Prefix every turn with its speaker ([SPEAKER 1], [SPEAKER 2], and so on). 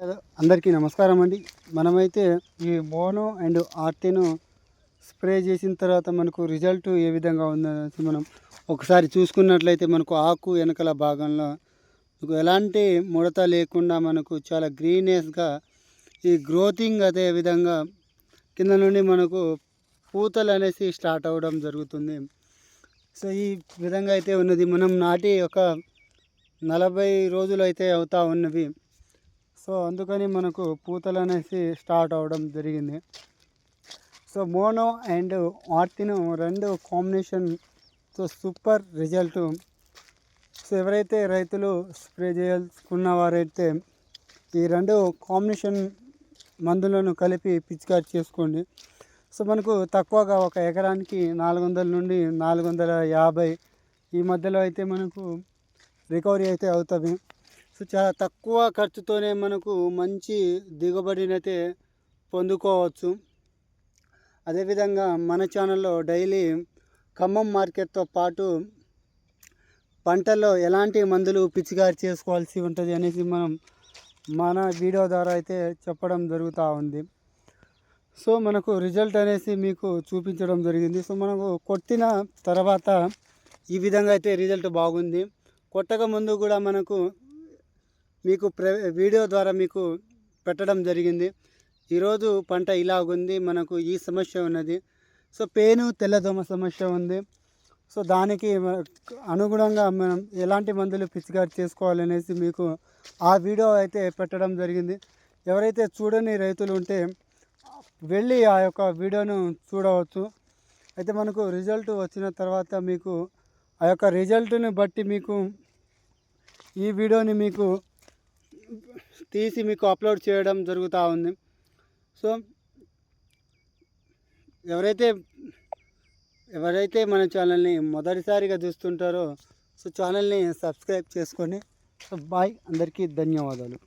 [SPEAKER 1] అందరికీ నమస్కారం అండి. మనమైతే ఈ మోనో అండ్ ఆర్టిను స్ప్రే చేసిన తర్వాత మనకు రిజల్ట్ ఏ విధంగా ఉందనేసి మనం ఒకసారి చూసుకున్నట్లయితే మనకు ఆకు వెనకల భాగంలో మీకు ఎలాంటి ముడత లేకుండా మనకు చాలా గ్రీనెస్గా ఈ గ్రోతింగ్ అదే విధంగా కింద నుండి మనకు పూతలు అనేసి స్టార్ట్ అవ్వడం జరుగుతుంది. సో ఈ విధంగా అయితే ఉన్నది. మనం నాటి ఒక 40 రోజులు అయితే అవుతా ఉన్నవి. సో అందుకని మనకు పూతలు అనేసి స్టార్ట్ అవ్వడం జరిగింది. సో మోనో అండ్ ఆర్టిను రెండు కాంబినేషన్తో సూపర్ రిజల్ట్. సో ఎవరైతే రైతులు స్ప్రే చేసుకున్న వారైతే ఈ రెండు కాంబినేషన్ మందులను కలిపి పిచికారి చేసుకోండి. సో మనకు తక్కువగా ఒక ఎకరానికి 400 నుండి 450 ఈ మధ్యలో అయితే మనకు రికవరీ అయితే అవుతుంది. సో చాలా తక్కువ ఖర్చుతోనే మనకు మంచి దిగుబడినైతే పొందుకోవచ్చు. అదేవిధంగా మన ఛానల్లో డైలీ ఖమ్మం మార్కెట్తో పాటు పంటల్లో ఎలాంటి మందులు పిచికారి చేసుకోవాల్సి ఉంటుంది అనేసి మన వీడియో ద్వారా అయితే చెప్పడం జరుగుతూ ఉంది. సో మనకు రిజల్ట్ అనేసి మీకు చూపించడం జరిగింది. సో మనకు కొట్టిన తర్వాత ఈ విధంగా అయితే రిజల్ట్ బాగుంది. కొట్టక ముందు కూడా మీకు వీడియో ద్వారా మీకు పెట్టడం జరిగింది. ఈరోజు పంట ఇలాగుంది, మనకు ఈ సమస్య ఉన్నది. సో పేను తెల్లదోమ సమస్య ఉంది. సో దానికి అనుగుణంగా మనం ఎలాంటి మందులు పిచికారి చేసుకోవాలనేసి మీకు ఆ వీడియో అయితే పెట్టడం జరిగింది. ఎవరైతే చూడని రైతులు ఉంటే వెళ్ళి ఆ యొక్క వీడియోను చూడవచ్చు. అయితే మనకు రిజల్ట్ వచ్చిన తర్వాత మీకు ఆ యొక్క రిజల్ట్ని బట్టి మీకు ఈ వీడియోని మీకు తీసి మీకు అప్లోడ్ చేయడం జరుగుతూ ఉంది. సో ఎవరైతే మన ఛానల్ని మొదటిసారిగా చూస్తుంటారో సో ఛానల్ని సబ్స్క్రైబ్ చేసుకొని. సో బాయ్, అందరికీ ధన్యవాదాలు.